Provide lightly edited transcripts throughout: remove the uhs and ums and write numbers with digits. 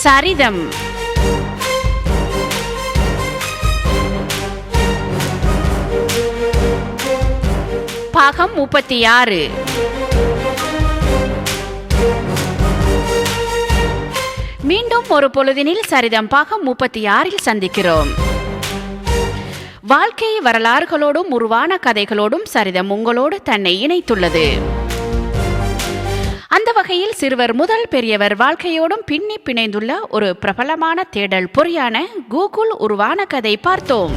சரிதம். பாகம் 36. மீண்டும் ஒரு பொழுதினில் சரிதம் பாகம் 36 சந்திக்கிறோம். வாழ்க்கை வரலாறுகளோடும் உருவான கதைகளோடும் சரிதம் உங்களோடு தன்னை இணைத்துள்ளது. அந்த வகையில் சிறுவர் முதல் பெரியவர் வாழ்க்கையோடும் பின்னி பிணைந்துள்ள ஒரு பிரபலமான தேடல் பொறியான கூகுள் உருவான கதை பார்த்தோம்.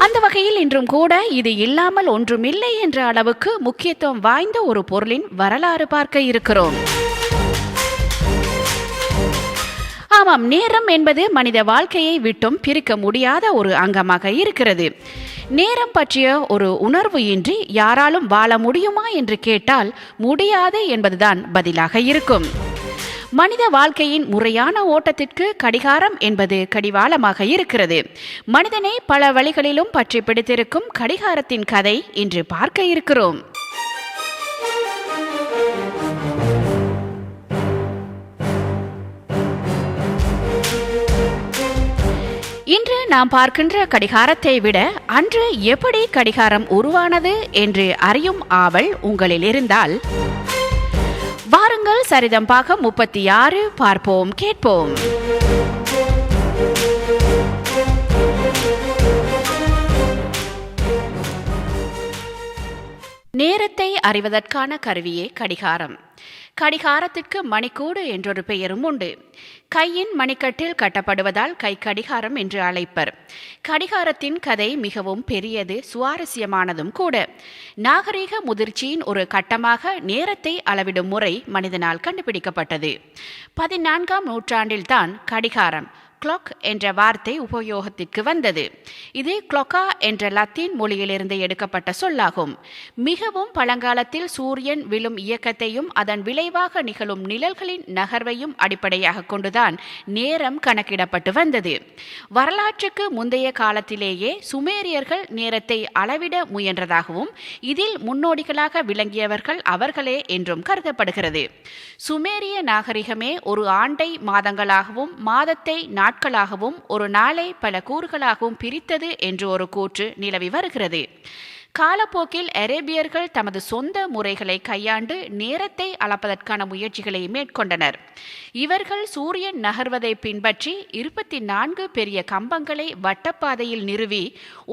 அந்த வகையில் இன்றும் கூட இது இல்லாமல் ஒன்றுமில்லை என்ற அளவுக்கு முக்கியத்துவம் வாய்ந்த ஒரு பொருளின் வரலாறு பார்க்க இருக்கிறோம். ஆமாம், நேரம் என்பது மனித வாழ்க்கையை விட்டும் பிரிக்க முடியாத ஒரு அங்கமாக இருக்கிறது. நேரம் பற்றிய ஒரு உணர்வு இன்றி யாராலும் வாழ முடியுமா என்று கேட்டால் முடியாது என்பதுதான் பதிலாக இருக்கும். மனித வாழ்க்கையின் முறையான ஓட்டத்திற்கு கடிகாரம் என்பது கடிவாளமாக இருக்கிறது. மனிதனை பல வழிகளிலும் பற்றி பிடித்திருக்கும் கடிகாரத்தின் கதை இன்று பார்க்க இருக்கிறோம். இன்று நாம் பார்க்கின்ற கடிகாரத்தை விட அன்று எப்படி கடிகாரம் உருவானது என்று அறியும் ஆவல் உங்களில் இருந்தால் வாருங்கள், சரிதம் பாகம் 36 பார்ப்போம், கேட்போம். நேரத்தை அறிவதற்கான கருவியே கடிகாரம். கடிகாரத்திற்கு மணிக்கூடு என்றொரு பெயரும் உண்டு. கையின் மணிக்கட்டில் கட்டப்படுவதால் கை கடிகாரம் என்று அழைப்பர். கடிகாரத்தின் கதை மிகவும் பெரியது, சுவாரஸ்யமானதும் கூட. நாகரீக முதிர்ச்சியின் ஒரு கட்டமாக நேரத்தை அளவிடும் முறை மனிதனால் கண்டுபிடிக்கப்பட்டது. 14ஆம் நூற்றாண்டில்தான் கடிகாரம் கிளாக் என்ற வார்த்தை உபயோகத்திற்கு வந்தது. இது கிளாக்கா என்ற லத்தீன் மொழியிலிருந்து எடுக்கப்பட்ட சொல்லாகும். மிகவும் பழங்காலத்தில் சூரியன் விழும் இயக்கத்தையும் அதன் விளைவாக நிகழும் நிழல்களின் நகர்வையும் அடிப்படையாக கொண்டுதான் நேரம் கணக்கிடப்பட்டு வந்தது. வரலாற்றுக்கு முந்தைய காலத்திலேயே சுமேரியர்கள் நேரத்தை அளவிட முயன்றதாகவும் இதில் முன்னோடிகளாக விளங்கியவர்கள் அவர்களே என்றும் கருதப்படுகிறது. சுமேரிய நாகரிகமே ஒரு ஆண்டை மாதங்களாகவும் மாதத்தை நாட்களாகவும் ஒரு நாளை பல கூறுகளாகவும் பிரித்தது என்று ஒரு கூற்று நிலவி வருகிறது. காலப்போக்கில் அரேபியர்கள் தமது சொந்த முறைகளை கையாண்டு நேரத்தை அளப்பதற்கான முயற்சிகளை மேற்கொண்டனர். இவர்கள் சூரியன் நகர்வதை பின்பற்றி 24 பெரிய கம்பங்களை வட்டப்பாதையில் நிறுவி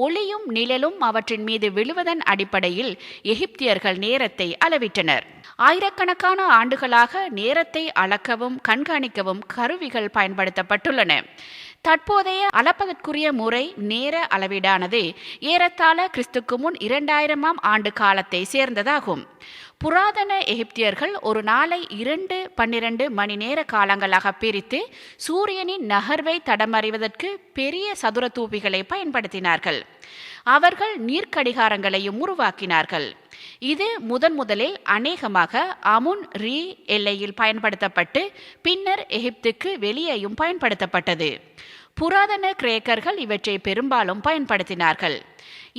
ஒளியும் நிழலும் அவற்றின் மீது விழுவதன் அடிப்படையில் எகிப்தியர்கள் நேரத்தை அளவிட்டனர். ஆயிரக்கணக்கான ஆண்டுகளாக நேரத்தை அளக்கவும் கண்காணிக்கவும் கருவிகள் பயன்படுத்தப்பட்டுள்ளன. தற்போதைய அளப்பதற்குரிய முறை நேர அளவீடானது ஏறத்தாழ கிறிஸ்துக்கு முன் 2000ஆம் ஆண்டு காலத்தை சேர்ந்ததாகும். புராதன எகிப்தியர்கள் ஒரு நாளை 2-12 மணி நேர காலங்களாக பிரித்து சூரியனின் நகர்வை தடமறிவதற்கு பெரிய சதுர தூபிகளை பயன்படுத்தினார்கள். அவர்கள் நீர்க்கடிகாரங்களையும் உருவாக்கினார்கள். இது முதலில் அநேகமாக அமுன் ரீ எல்லையில் பயன்படுத்தப்பட்டு பின்னர் எகிப்துக்கு வெளியேயும் பயன்படுத்தப்பட்டது. புராதன கிரேக்கர்கள் இவற்றை பெரும்பாலும் பயன்படுத்தினார்கள்.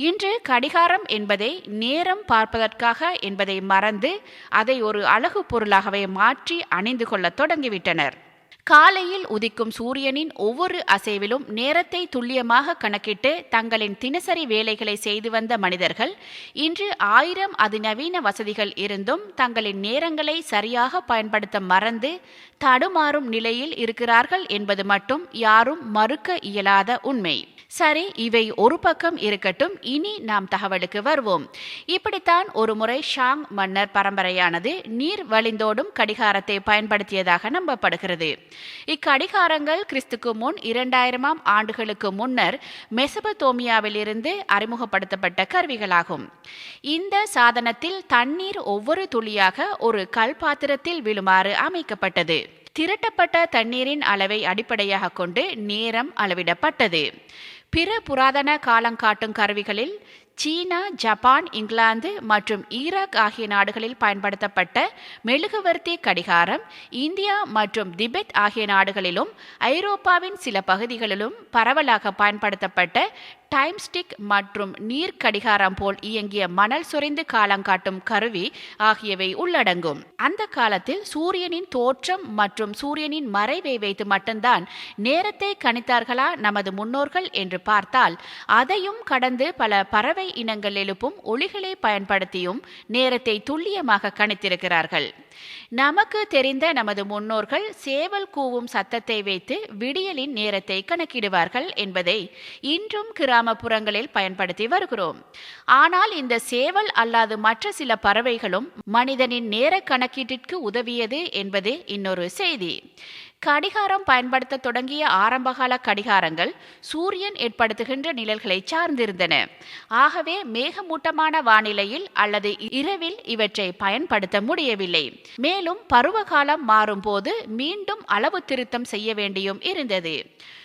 இன்று கடிகாரம் என்பதை நேரம் பார்ப்பதற்காக என்பதை மறந்து அதை ஒரு அழகு பொருளாகவே மாற்றி அணிந்து கொள்ள தொடங்கிவிட்டனர். காலையில் உதிக்கும் சூரியனின் ஒவ்வொரு அசைவிலும் நேரத்தை துல்லியமாக கணக்கிட்டு தங்களின் தினசரி வேலைகளை செய்து வந்த மனிதர்கள் இன்று 1000 அதிநவீன வசதிகள் இருந்தும் தங்களின் நேரங்களை சரியாக பயன்படுத்த மறந்து தடுமாறும் நிலையில் இருக்கிறார்கள் என்பது மட்டும் யாரும் மறுக்க இயலாத உண்மை. சரி, இவை ஒரு பக்கம் இருக்கட்டும். இனி நாம் தகவலுக்கு வருவோம். இப்படித்தான் ஒரு முறை ஷாங் மன்னர் பரம்பரையானது நீர் வழிந்தோடும் கடிகாரத்தை பயன்படுத்தியதாக நம்பப்படுகிறது. இக்கடிகாரங்கள் கிறிஸ்துக்கு முன் 2000ஆம் ஆண்டுகளுக்கு முன்னர் மெசபதோமியாவிலிருந்து அறிமுகப்படுத்தப்பட்ட கருவிகளாகும். இந்த சாதனத்தில் தண்ணீர் ஒவ்வொரு துளியாக ஒரு கல் பாத்திரத்தில் விழுமாறு அமைக்கப்பட்டது. திரட்டப்பட்ட தண்ணீரின் அளவை அடிப்படையாக கொண்டு நேரம் அளவிடப்பட்டது. பிற புராதன காலங்காட்டும் கருவிகளில் சீனா, ஜப்பான், இங்கிலாந்து மற்றும் ஈராக் ஆகிய நாடுகளில் பயன்படுத்தப்பட்ட மெழுகுவர்த்தி கடிகாரம் இந்தியா மற்றும் திபெத் ஆகிய நாடுகளிலும் ஐரோப்பாவின் சில பகுதிகளிலும் பரவலாக பயன்படுத்தப்பட்ட டைம் ஸ்டிக் மற்றும் நீர் கடிகாரம் போல் இயங்கிய மணல் சொரிந்து காலங்காட்டும் கருவி ஆகியவை உள்ளடங்கும். அந்த காலத்தில் சூரியனின் தோற்றம் மற்றும் சூரியனின் மறைவை வைத்து மட்டும்தான் நேரத்தை கணித்தார்களா நமது முன்னோர்கள் என்று பார்த்தால், அதையும் கடந்து பல பறவை இனங்கள் எழுப்பும் ஒளிகளை பயன்படுத்தியும் நேரத்தை துல்லியமாக கணித்திருக்கிறார்கள். நமக்கு தெரிந்த நமது முன்னோர்கள் சேவல் கூவும் சத்தத்தை வைத்து விடியலின் நேரத்தை கணக்கிடுவார்கள் என்பதை இன்றும் கிராமப்புறங்களில் பயன்படுத்தி வருகிறோம். ஆனால் இந்த சேவல் அல்லாது மற்ற சில பறவைகளும் மனிதனின் நேர கணக்கீட்டிற்கு உதவியது என்பது இன்னொரு செய்தி. கடிகாரம் பயன்படுத்த தொடங்கிய ஆரம்பகால கடிகாரங்கள் சூரியன் ஏற்படுத்துகின்ற நிழல்களை சார்ந்திருந்தன. ஆகவே மேகமூட்டமான வானிலையில் அல்லது இரவில் இவற்றை பயன்படுத்த முடியவில்லை. மேலும் பருவகாலம் மாறும் போது மீண்டும் அளவு திருத்தம் செய்ய வேண்டியும் இருந்தது.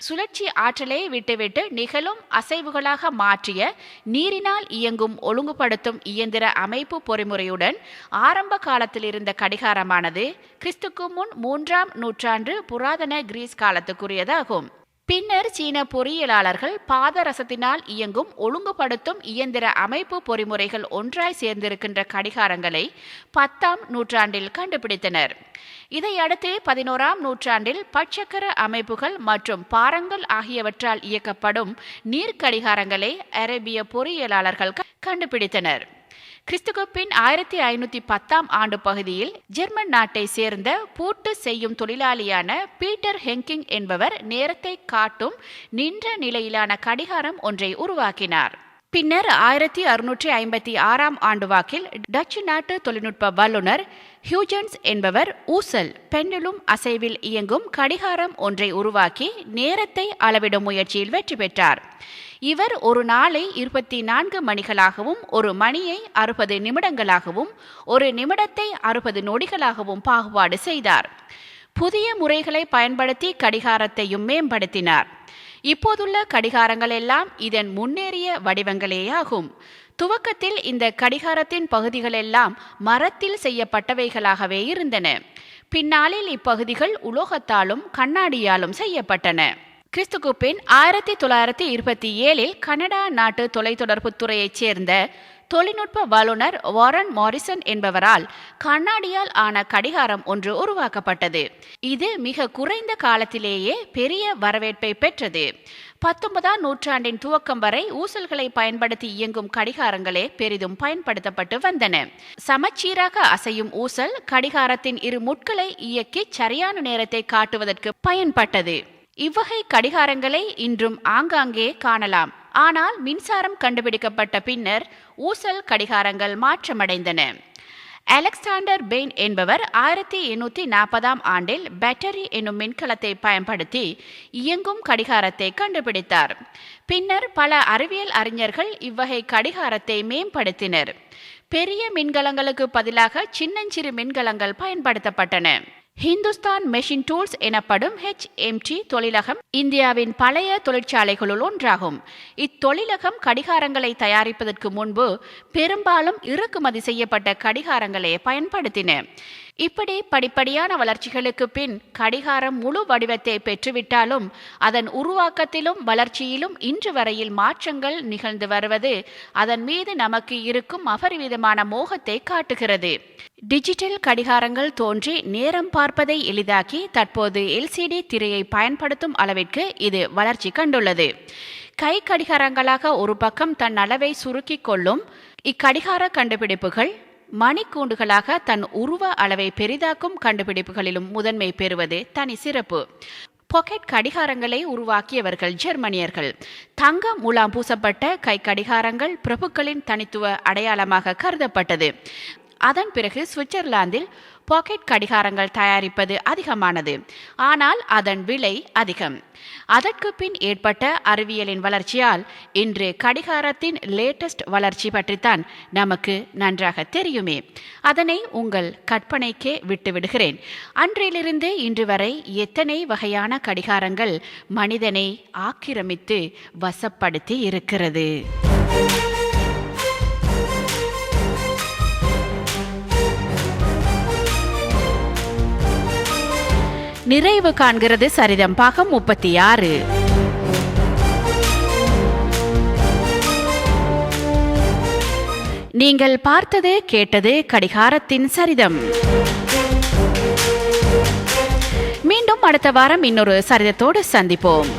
சுழற்சி ஆற்றலை விட்டுவிட்டு நிகழும் அசைவுகளாக மாற்றிய நீரினால் இயங்கும் ஒழுங்குபடுத்தும் இயந்திர அமைப்பு பொறிமுறையுடன் ஆரம்ப காலத்தில் இருந்த கடிகாரமானது கிறிஸ்துக்கு முன் 3ஆம் நூற்றாண்டு புராதன கிரீஸ் காலத்துக்குரியதாகும். பின்னர் சீன பொறியியலாளர்கள் பாதரசத்தினால் இயங்கும் ஒழுங்குபடுத்தும் இயந்திர அமைப்பு பொறிமுறைகள் ஒன்றாய் சேர்ந்திருக்கின்ற கடிகாரங்களை 10ஆம் நூற்றாண்டில் கண்டுபிடித்தனர். இதையடுத்து 11ஆம் நூற்றாண்டில் பற்சக்கர அமைப்புகள் மற்றும் பாரங்கள் ஆகியவற்றால் இயக்கப்படும் நீர்க்கடிகாரங்களை அரேபிய பொறியியலாளர்கள் கண்டுபிடித்தனர். கிறிஸ்துக்கு பின் 1510ஆம் ஆண்டு பகுதியில் ஜெர்மன் நாட்டை சேர்ந்த பூட்டு செய்யும் தொழிலாளியான பீட்டர் ஹெங்கிங் என்பவர் நேரத்தை காட்டும் நின்ற நிலையிலான கடிகாரம் ஒன்றை உருவாக்கினார். பின்னர் 1656ஆம் ஆண்டு வாக்கில் டச்சு நாட்டு தொழில்நுட்ப வல்லுநர் ஹியூஜன்ஸ் என்பவர் ஊசல் பெண்டுலும் அசைவில் இயங்கும் கடிகாரம் ஒன்றை உருவாக்கி நேரத்தை அளவிடும் முயற்சியில் வெற்றி பெற்றார். இவர் ஒரு நாளை 24 மணிகளாகவும் ஒரு மணியை 60 நிமிடங்களாகவும் ஒரு நிமிடத்தை 60 நொடிகளாகவும் பாகுபாடு செய்தார். புதிய முறைகளை பயன்படுத்தி கடிகாரத்தையும் மேம்படுத்தினார். இப்போதுள்ள கடிகாரங்கள் எல்லாம் இதன் முன்னேறிய வடிவங்களேயாகும். துவக்கத்தில் இந்த கடிகாரத்தின் பகுதிகள் எல்லாம் மரத்தில் செய்யப்பட்டவைகளாகவே இருந்தன. பின்னாளில் இப்பகுதிகள் உலோகத்தாலும் கண்ணாடியாலும் செய்யப்பட்டன. கிறிஸ்துக்கு பின் 1927இல் கனடா நாட்டு தொலைத்தொடர்பு துறையைச் சேர்ந்த தொழில்நுட்ப வல்லுநர் வாரன் மாரிசன் என்பவரால் கண்ணாடியால் ஆன கடிகாரம் ஒன்று உருவாக்கப்பட்டது. இது மிக குறைந்த காலத்திலேயே பெரிய வரவேற்பை பெற்றது. 19ஆம் நூற்றாண்டின் துவக்கம் வரை ஊசல்களை பயன்படுத்தி இயங்கும் கடிகாரங்களே பெரிதும் பயன்படுத்தப்பட்டு வந்தன. சமச்சீராக அசையும் ஊசல் கடிகாரத்தின் இரு முட்களை இயக்கி சரியான நேரத்தை காட்டுவதற்கு பயன்பட்டது. இவ்வகை கடிகாரங்களை இன்றும் ஆங்காங்கே காணலாம். ஆனால் மின்சாரம் கண்டுபிடிக்கப்பட்ட பின்னர் ஊசல் கடிகாரங்கள் மாற்றமடைந்தன. அலெக்சாண்டர் பெயின் என்பவர் 1840ஆம் ஆண்டில் பேட்டரி என்னும் மின்கலத்தை பயன்படுத்தி இயங்கும் கடிகாரத்தை கண்டுபிடித்தார். பின்னர் பல அறிவியல் அறிஞர்கள் இவ்வகை கடிகாரத்தை மேம்படுத்தினர். பெரிய மின்கலங்களுக்கு பதிலாக சின்னஞ்சிறு மின்கலங்கள் பயன்படுத்தப்பட்டன. ஹிந்துஸ்தான் மெஷின் டூல்ஸ் எனப்படும் HMT தொழிலகம் இந்தியாவின் பழைய தொழிற்சாலைகளுள் ஒன்றாகும். இத்தொழிலகம் கடிகாரங்களை தயாரிப்பதற்கு முன்பு பெரும்பாலும் இறக்குமதி செய்யப்பட்ட கடிகாரங்களை பயன்படுத்தின. இப்படி படிப்படியான வளர்ச்சிகளுக்கு பின் கடிகாரம் முழு வடிவத்தை பெற்றுவிட்டாலும் அதன் உருவாக்கத்திலும் வளர்ச்சியிலும் இன்று வரையில் மாற்றங்கள் நிகழ்ந்து வருவது அதன் மீது நமக்கு இருக்கும் அபரிவிதமான மோகத்தை காட்டுகிறது. டிஜிட்டல் கடிகாரங்கள் தோன்றி நேரம் பார்ப்பதை எளிதாக்கி தற்போது LCD திரையை பயன்படுத்தும் அளவிற்கு இது வளர்ச்சி கண்டுள்ளது. கை கடிகாரங்களாக ஒரு பக்கம் தன் அளவை சுருக்கிக் கொள்ளும் இக்கடிகார கண்டுபிடிப்புகள் மணிக்கூண்டுகளாக தன் உருவ அளவை பெரிதாக்கும் கண்டுபிடிப்புகளிலும் முதன்மை பெறுவது தனி சிறப்பு. பாக்கெட் கடிகாரங்களை உருவாக்கியவர்கள் ஜெர்மனியர்கள். தங்க முலாம் பூசப்பட்ட கை கடிகாரங்கள் பிரபுக்களின் தனித்துவ அடையாளமாக கருதப்பட்டது. அதன் பிறகு சுவிட்சர்லாந்தில் பாக்கெட் கடிகாரங்கள் தயாரிப்பது அதிகமானது. ஆனால் அதன் விலை அதிகம். அதற்கு பின் ஏற்பட்ட அறிவியலின் வளர்ச்சியால் இன்று கடிகாரத்தின் லேட்டஸ்ட் வளர்ச்சி பற்றித்தான் நமக்கு நன்றாக தெரியுமே. அதனை உங்கள் கற்பனைக்கே விட்டுவிடுகிறேன். அன்றிலிருந்து இன்று வரை எத்தனை வகையான கடிகாரங்கள் மனிதனை ஆக்கிரமித்து வசப்படுத்தி இருக்கிறது. நிறைவு காண்கிறது சரிதம் பாகம் 36. நீங்கள் பார்த்தது கேட்டது கடிகாரத்தின் சரிதம். மீண்டும் அடுத்த வாரம் இன்னொரு சரிதத்தோடு சந்திப்போம்.